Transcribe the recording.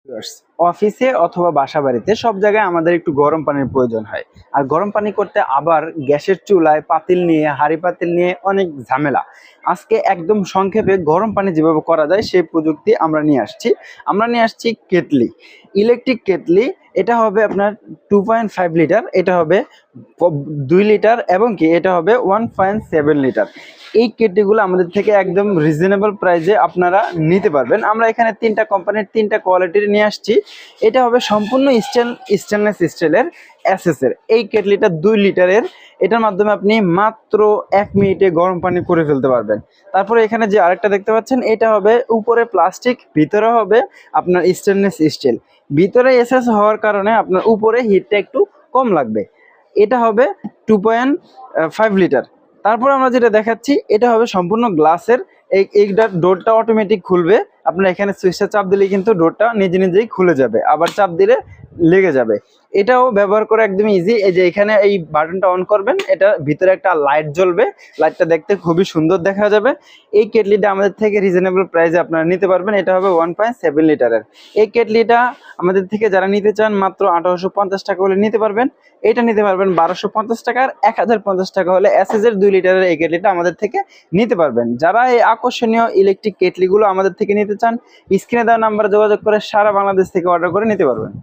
Viewers, অফিসে অথবা বাসা বাড়িতে সব জায়গায় আমাদের একটু গরম পানির প্রয়োজন হয়। আর গরম পানি করতে আবার গ্যাসের চুলায় পাতিল নিয়ে হাঁড়ি পাতিল নিয়ে অনেক ঝামেলা। আজকে একদম সংক্ষেপে গরম পানি যেভাবে করা যায় সেই প্রযুক্তি আমরা নিয়ে আসছি কেটলি, ইলেকট্রিক কেটলি। এটা হবে আপনার 2.5 লিটার, এটা হবে 2 লিটার এবং কি এটা হবে 1.7 লিটার। এই কেটলিগুলো আমাদের থেকে একদম রিজনেবল প্রাইসে আপনারা নিতে পারবেন। আমরা এখানে তিনটা কোম্পানির তিনটা কোয়ালিটির নিয়ে আসছি। এটা হবে সম্পূর্ণ স্টেনলেস স্টিলের এসএস এর। এই কেটলিটা 2 লিটারের। এটার মাধ্যমে আপনি মাত্র 1 মিনিটে গরম পানি করে ফেলতে পারবেন। তারপরে এখানে যে আরেকটা দেখতে পাচ্ছেন, এটা হবে উপরে প্লাস্টিক, ভিতরে হবে আপনার স্টেনলেস স্টিল। ভিতরে এসএস হওয়ার কারণে আপনার উপরে হিটটা একটু কম লাগবে। এটা হবে 2.5 লিটার। তারপর আমরা যেটা দেখাচ্ছি, এটা হবে সম্পূর্ণ গ্লাসের। এইটার ডোরটা অটোমেটিক খুলবে। আপনার এখানে সুইচটা চাপ দিলে কিন্তু ডোরটা নিজে নিজেই খুলে যাবে, আবার চাপ দিলে লেগে যাবে। এটাও ব্যবহার করা একদম ইজি। এই যে এখানে এই বাটনটা অন করবেন, এটা ভিতরে একটা লাইট জ্বলবে, লাইটটা দেখতে খুবই সুন্দর দেখা যাবে। এই কেটলিটা আমাদের থেকে রিজনেবল প্রাইসে আপনারা নিতে পারবেন। এটা হবে 1.7 লিটারের। এই কেটলিটা আমাদের থেকে যারা নিতে চান মাত্র 1850 টাকা হলে নিতে পারবেন। এটা নিতে পারবেন 1250 টাকা, আর 1050 টাকা হলে এসএস এর 2 লিটারের এই কেটলিটা আমাদের থেকে নিতে পারবেন। যারা এই আকর্ষণীয় ইলেকট্রিক কেটলিগুলো আমাদের থেকে নিতে চান, স্ক্রিনে দেওয়া নাম্বারে যোগাযোগ করে সারা বাংলাদেশ থেকে অর্ডার করে নিতে পারবেন।